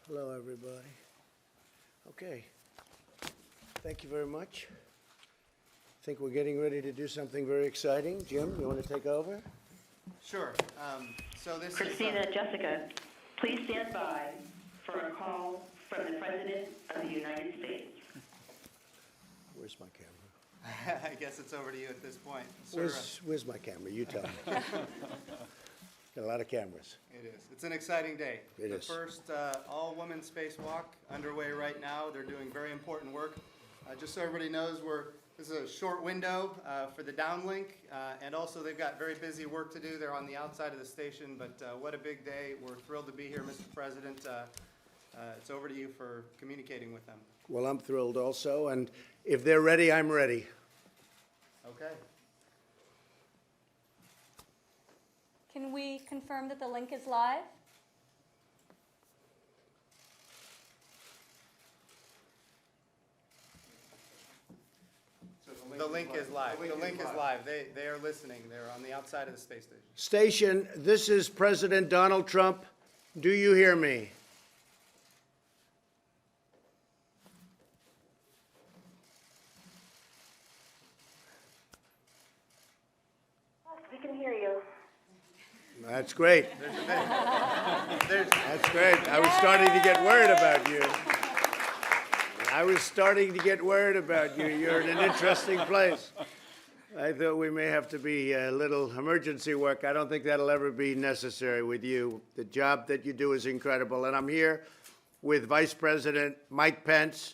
Hello, everybody. Okay. Thank you very much. I think we're getting ready to do something very exciting. Jim, you want to take over? Sure. So this Christina, is... Jessica, please stand by for a call from the President of the United States. Where's my camera? I guess it's over to you at this point. Sir, Where's my camera? You tell me. Got a lot of cameras. it is. It's an exciting day. It is. The first all-women spacewalk underway right now. They're doing very important work. Just so everybody knows, this is a short window for the downlink, and also they've got very busy work to do. They're on the outside of the station, but what a big day. We're thrilled to be here, Mr. President. It's over to you for communicating with them. Well, I'm thrilled also, and if they're ready, I'm ready. Okay. Can we confirm that the link is live? So the link is live. The link is live. They are listening. They're on the outside of the space station. Station, this is President Donald Trump. Do you hear me? We can hear you. That's great. That's great. I was starting to get worried about you. You're in an interesting place. I thought we may have to be a little emergency work. I don't think that'll ever be necessary with you. The job that you do is incredible. And I'm here with Vice President Mike Pence,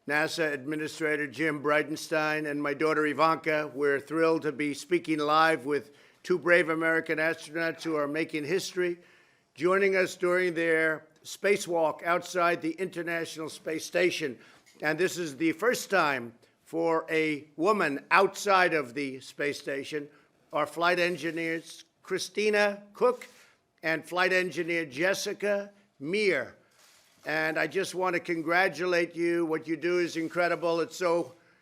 NASA Administrator Jim Bridenstine, and my daughter Ivanka. We're thrilled to be speaking live with two brave American astronauts who are making history, joining us during their spacewalk outside the International Space Station. And this is the first time for a woman outside of the space station. Our flight engineers, Christina Cook and flight engineer Jessica Meir. And I just want to congratulate you. What you do is incredible.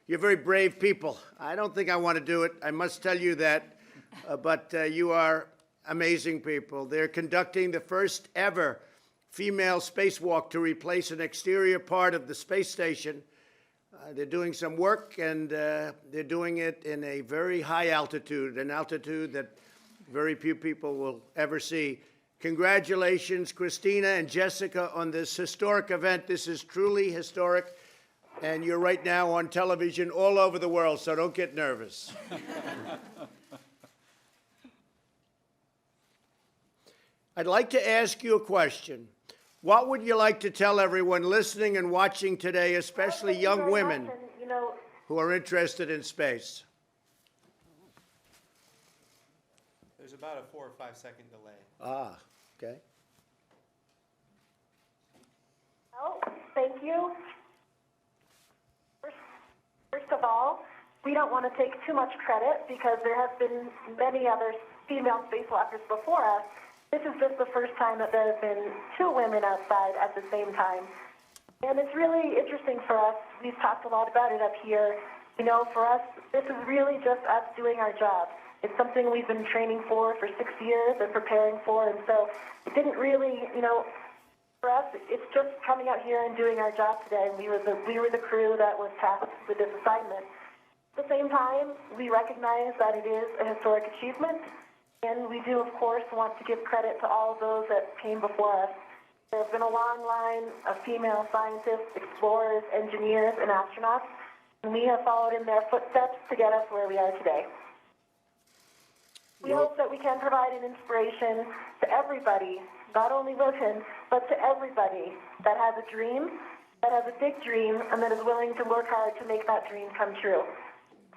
You're very brave people. I don't think I want to do it. I must tell you that. But you are amazing people. They're conducting the first ever female spacewalk to replace an exterior part of the space station. They're doing some work, and they're doing it in a very high altitude, an altitude that very few people will ever see. Congratulations, Christina and Jessica, on this historic event. This is truly historic, and you're right now on television all over the world, so don't get nervous. I'd like to ask you a question. What would you like to tell everyone listening and watching today, especially young women who are interested in space? There's about a 4 or 5 second delay. Ah, okay. Well, thank you. First of all, we don't want to take too much credit because there have been many other female spacewalkers before us. This is just the first time that there have been two women outside at the same time. And it's really interesting for us. We've talked a lot about it up here. For us, this is really just us doing our job. It's something we've been training for 6 years and preparing for. And so it didn't really, for us, it's just coming out here and doing our job today. And we were the crew that was tasked with this assignment. At the same time, we recognize that it is a historic achievement. And we do, of course, want to give credit to all of those that came before us. There have been a long line of female scientists, explorers, engineers, and astronauts, and we have followed in their footsteps to get us where we are today. We hope that we can provide an inspiration to everybody, not only women, but to everybody that has a dream, that has a big dream, and that is willing to work hard to make that dream come true.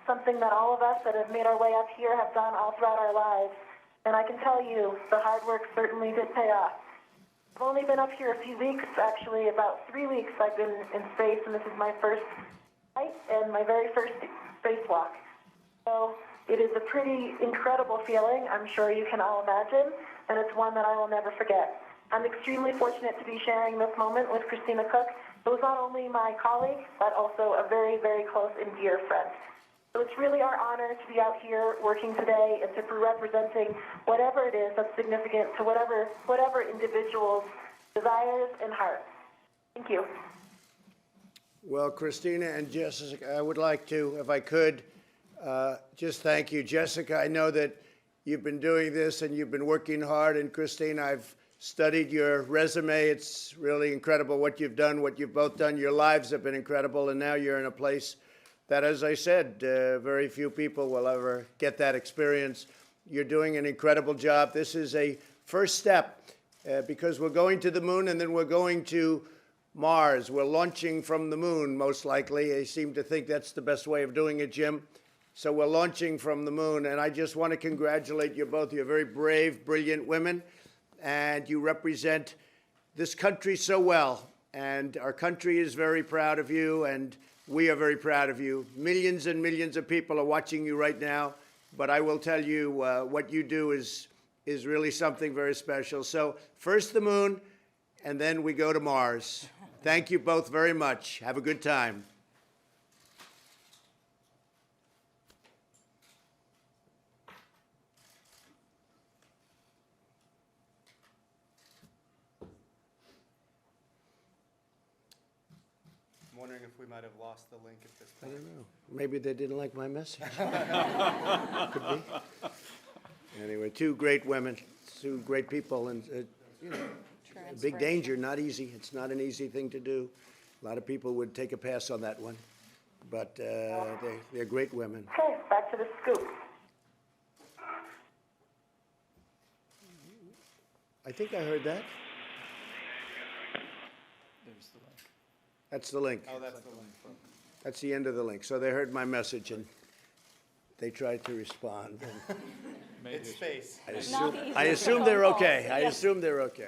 Something that all of us that have made our way up here have done all throughout our lives. And I can tell you, the hard work certainly did pay off. I've only been up here a few weeks, actually, about 3 weeks I've been in space, and this is my first flight and my very first spacewalk. So it is a pretty incredible feeling, I'm sure you can all imagine, and it's one that I will never forget. I'm extremely fortunate to be sharing this moment with Christina Cook, who is not only my colleague, but also a very, very close and dear friend. So it's really our honor to be out here working today and to be representing whatever it is that's significant to whatever individual's desires and hearts. Thank you. Well, Christina and Jessica, I would like to, if I could, just thank you. Jessica, I know that you've been doing this and you've been working hard. And Christina, I've studied your resume. It's really incredible what you've done, what you've both done. Your lives have been incredible. And now you're in a place that, as I said, very few people will ever get that experience. You're doing an incredible job. This is a first step because we're going to the moon and then we're going to Mars. We're launching from the moon, most likely. I seem to think that's the best way of doing it, Jim. So we're launching from the moon, and I just want to congratulate you both. You're very brave, brilliant women, and you represent this country so well. And our country is very proud of you, and we are very proud of you. Millions and millions of people are watching you right now, but I will tell you what you do is really something very special. So first the moon, and then we go to Mars. Thank you both very much. Have a good time. I'm wondering if we might have lost the link at this I point. don't know. Maybe they didn't like my message. Could be. Anyway, two great women, two great people, and you know, a big danger, not easy. It's not an easy thing to do. A lot of people would take a pass on that one, but they're great women. Okay, back to the scoop. I think I heard that. That's the link. Oh, that's the link. That's the end of the link. So they heard my message and they tried to respond. It's space. Not the I easiest assume they're phone calls. okay. I Yes. assume they're okay.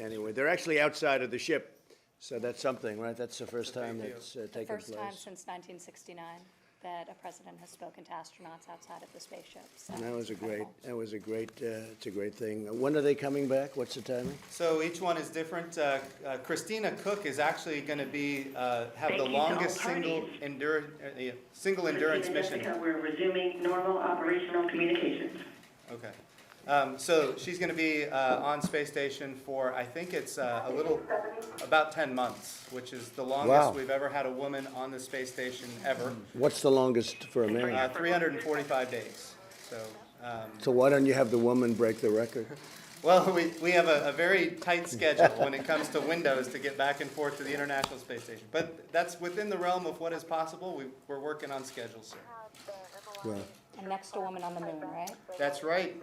Anyway, they're actually outside of the ship, so that's something, right? That's the first time that's taken place. First time since 1969 that a president has spoken to astronauts outside of the spaceship. So That was incredible. it's a great thing. When are they coming back? What's the timing? So each one is different. Christina Cook is actually going to be have Thank the you to all longest single parties. endurance Christina, mission. Jessica, we're resuming normal operational communications. Okay. So she's going to be on space station for, I think it's about 10 months, which is the longest Wow. we've ever had a woman on the space station ever. What's the longest for a man? 345 days. So why don't you have the woman break the record? Well, we have a very tight schedule when it comes to windows to get back and forth to the International Space Station. But that's within the realm of what is possible. We're working on schedules, sir. Well, And next a woman on the moon, right? That's right.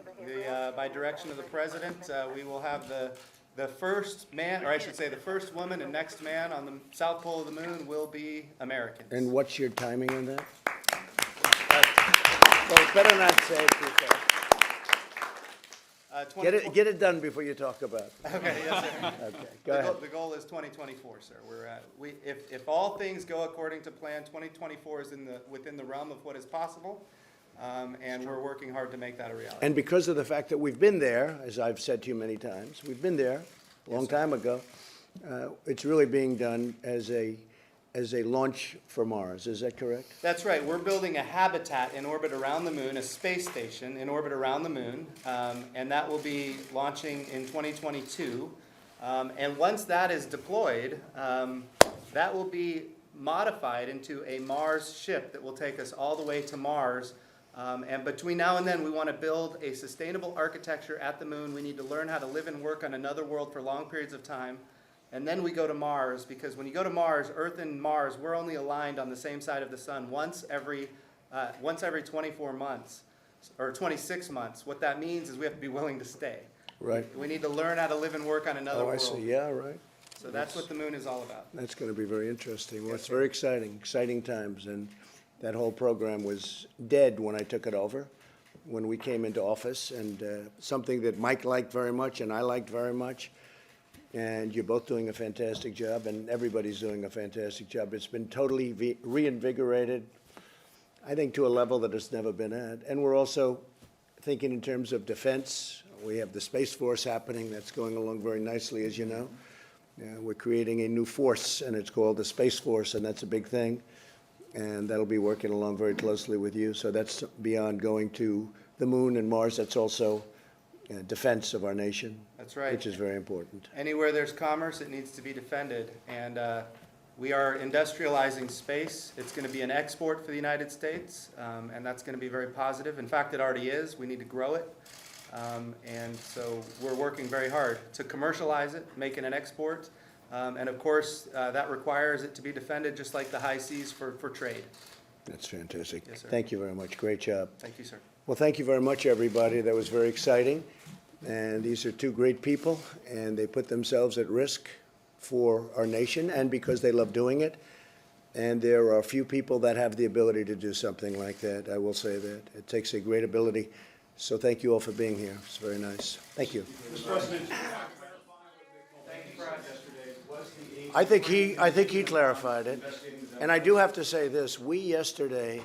By direction of the president, we will have the first man, or I should say the first woman and next man on the south pole of the moon will be Americans. and what's your timing on that? Well, better not say it too fast. 24 Get it done before you talk about it. Okay, yes, sir. Okay, go ahead. The goal is 2024, sir. If all things go according to plan, 2024 is within the realm of what is possible, and we're working hard to make that a reality. And because of the fact that we've been there, as I've said to you many times, we've been there a long time ago, it's really being done as a launch for Mars. Is that correct? That's right. We're building a habitat in orbit around the moon, a space station in orbit around the moon, and that will be launching in 2022. And once that is deployed, that will be modified into a Mars ship that will take us all the way to Mars. And between now and then, we want to build a sustainable architecture at the moon. We need to learn how to live and work on another world for long periods of time. And then we go to Mars, because when you go to Mars, Earth and Mars, we're only aligned on the same side of the sun once every 24 months, or 26 months. What that means is we have to be willing to stay. Right. We need to learn how to live and work on another Oh, I world. see. Yeah, right. So that's what the moon is all about. That's going to be very interesting. Well, Yes, it's sir. very exciting times. And that whole program was dead when I took it over, when we came into office, and something that Mike liked very much and I liked very much. And you're both doing a fantastic job, and everybody's doing a fantastic job. It's been totally reinvigorated, I think, to a level that it's never been at. And we're also thinking in terms of defense. We have the Space Force happening. That's going along very nicely, as you know. We're creating a new force, and it's called the Space Force, and that's a big thing. And that'll be working along very closely with you. So that's beyond going to the moon and Mars. That's also defense of our nation. That's right. Which is very important. Anywhere there's commerce, it needs to be defended. And we are industrializing space. It's going to be an export for the United States, and that's going to be very positive. In fact, it already is. We need to grow it. And so we're working very hard to commercialize it, make it an export. And of course, that requires it to be defended just like the high seas for trade. That's fantastic. Yes, sir. Thank you very much. Great job. Thank you, sir. Well, thank you very much, everybody. That was very exciting. And these are two great people, and they put themselves at risk for our nation and because they love doing it. And there are few people that have the ability to do something like that. I will say that. It takes a great ability. So thank you all for being here. It's very nice. Thank you. I think he clarified it. And I do have to say this. We yesterday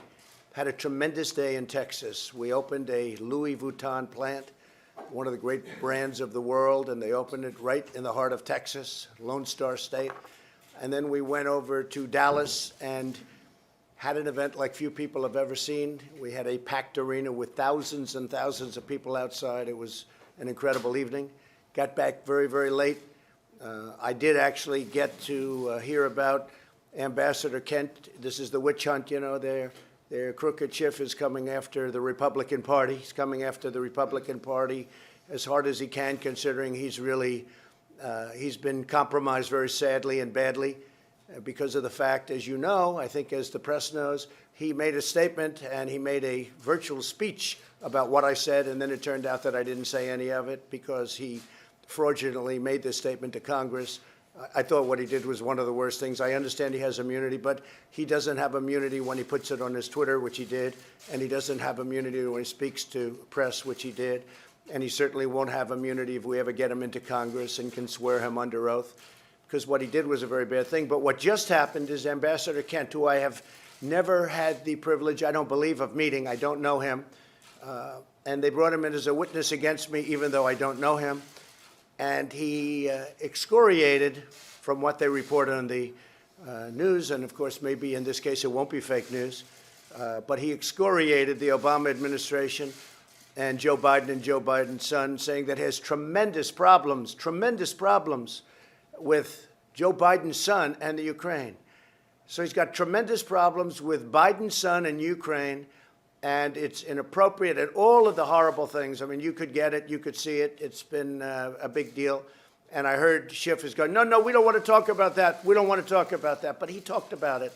had a tremendous day in Texas. We opened a Louis Vuitton plant, one of the great brands of the world, and they opened it right in the heart of Texas, Lone Star State. And then we went over to Dallas and had an event like few people have ever seen. We had a packed arena with thousands and thousands of people outside. It was an incredible evening. Got back very, very late. I did actually get to hear about Ambassador Kent. This is the witch hunt, you know, their crooked chief is coming after the Republican Party. He's coming after the Republican Party as hard as he can, considering he's really, he's been compromised very sadly and badly because of the fact, as you know, I think as the press knows, he made a statement and he made a virtual speech about what I said, and then it turned out that I didn't say any of it because he fraudulently made this statement to Congress. I thought what he did was one of the worst things. I understand he has immunity, but he doesn't have immunity when he puts it on his Twitter, which he did, and he doesn't have immunity when he speaks to press, which he did, and he certainly won't have immunity if we ever get him into Congress and can swear him under oath, because what he did was a very bad thing. But what just happened is Ambassador Kent, who I have never had the privilege, I don't believe, of meeting, I don't know him, and they brought him in as a witness against me, even though I don't know him. And he excoriated from what they report on the news, and of course, maybe in this case it won't be fake news, but he excoriated the Obama administration and Joe Biden and Joe Biden's son, saying that he has tremendous problems with Joe Biden's son and the Ukraine. So he's got tremendous problems with Biden's son and Ukraine, and it's inappropriate, and all of the horrible things. I mean, you could get it, you could see it. It's been a big deal. And I heard Schiff is going, no, we don't want to talk about that. We don't want to talk about that. But he talked about it,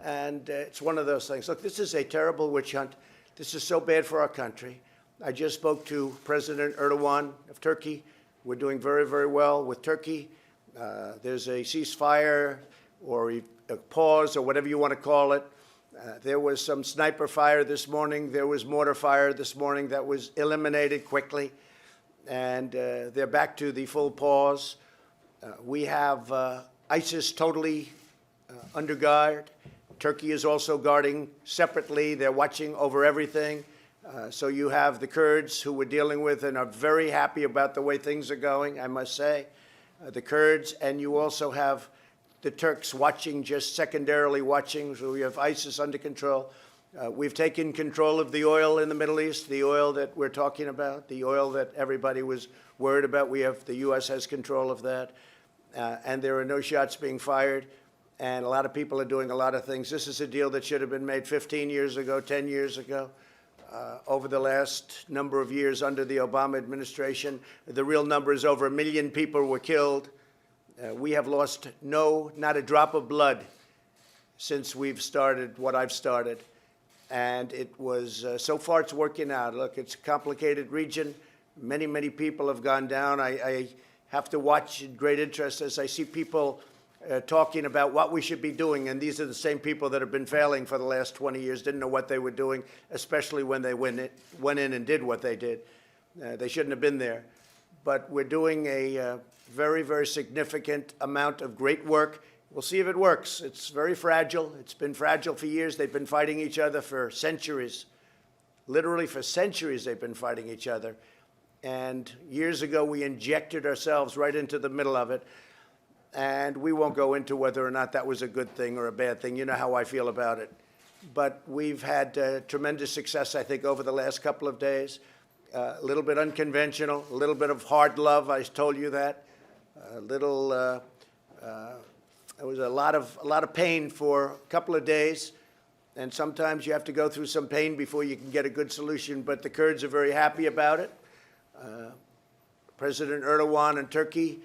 and it's one of those things. Look, this is a terrible witch hunt. This is so bad for our country. I just spoke to President Erdogan of Turkey. We're doing very, very well with Turkey. There's a ceasefire or a pause or whatever you want to call it. There was some sniper fire this morning. There was mortar fire this morning that was eliminated quickly. And they're back to the full pause. We have ISIS totally under guard. Turkey is also guarding separately. They're watching over everything. So you have the Kurds who we're dealing with and are very happy about the way things are going, I must say. The Kurds, and you also have the Turks watching, just secondarily watching, so we have ISIS under control. We've taken control of the oil in the Middle East, the oil that we're talking about, the oil that everybody was worried about. The U.S. has control of that, and there are no shots being fired, and a lot of people are doing a lot of things. This is a deal that should have been made 15 years ago, 10 years ago. Over the last number of years under the Obama administration, the real number is over 1 million people were killed. We have lost not a drop of blood since we've started what I've started. And it was, so far it's working out. Look, it's a complicated region. Many, many people have gone down. I have to watch in great interest as I see people talking about what we should be doing. And these are the same people that have been failing for the last 20 years, didn't know what they were doing, especially when they went in and did what they did. They shouldn't have been there. But we're doing a very, very significant amount of great work. We'll see if it works. It's very fragile. It's been fragile for years. They've been fighting each other for centuries. Literally for centuries they've been fighting each other. And years ago we injected ourselves right into the middle of it. And we won't go into whether or not that was a good thing or a bad thing. You know how I feel about it. But we've had tremendous success, I think, over the last couple of days. a little bit unconventional, a little bit of hard love. I told you that. There was a lot of pain for a couple of days, and sometimes you have to go through some pain before you can get a good solution. But the Kurds are very happy about it. President Erdogan in Turkey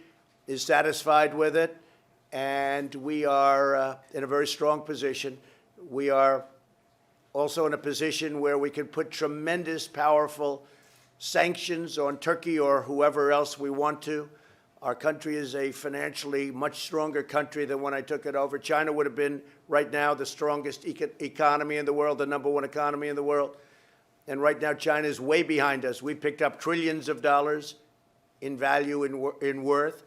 is satisfied with it, and we are in a very strong position. We are also in a position where we can put tremendous, powerful sanctions on Turkey or whoever else we want to. Our country is a financially much stronger country than when I took it over. China would have been, right now, the strongest economy in the world, the #1 economy in the world. And right now, China is way behind us. We picked up trillions of dollars in value, in worth,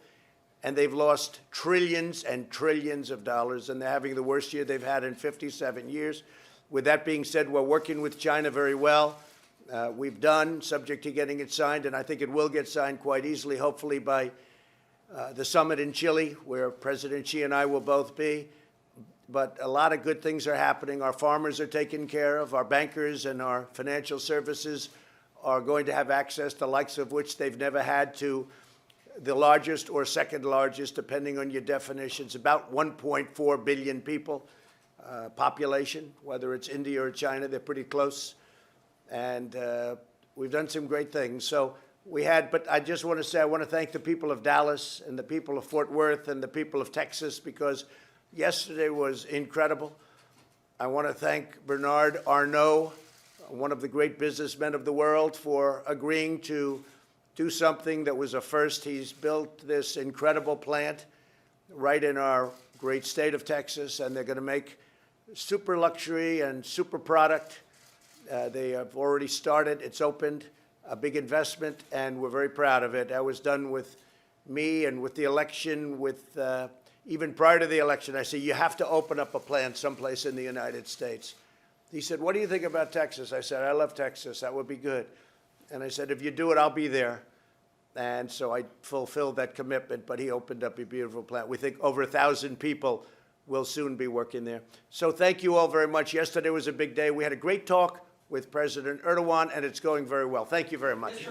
and they've lost trillions and trillions of dollars, and they're having the worst year they've had in 57 years. With that being said, we're working with China very well. We've done, subject to getting it signed, and I think it will get signed quite easily, hopefully by the summit in Chile, where President Xi and I will both be. But a lot of good things are happening. Our farmers are taken care of. Our bankers and our financial services are going to have access, the likes of which they've never had, to the largest or second largest, depending on your definitions, about 1.4 billion people population, whether it's India or China. They're pretty close. And we've done some great things. So but I just want to say, I want to thank the people of Dallas and the people of Fort Worth and the people of Texas, because yesterday was incredible. I want to thank Bernard Arnault, one of the great businessmen of the world, for agreeing to do something that was a first. He's built this incredible plant right in our great state of Texas, and they're going to make super luxury and super product. They have already started. It's opened, a big investment, and we're very proud of it. That was done with me, and with the election, even prior to the election, I said, you have to open up a plant someplace in the United States. He said, what do you think about Texas? I said, I love Texas. That would be good. And I said, if you do it, I'll be there. And so I fulfilled that commitment, but he opened up a beautiful plant. We think over 1,000 people will soon be working there. So thank you all very much. Yesterday was a big day. We had a great talk with President Erdogan, and it's going very well. Thank you very much.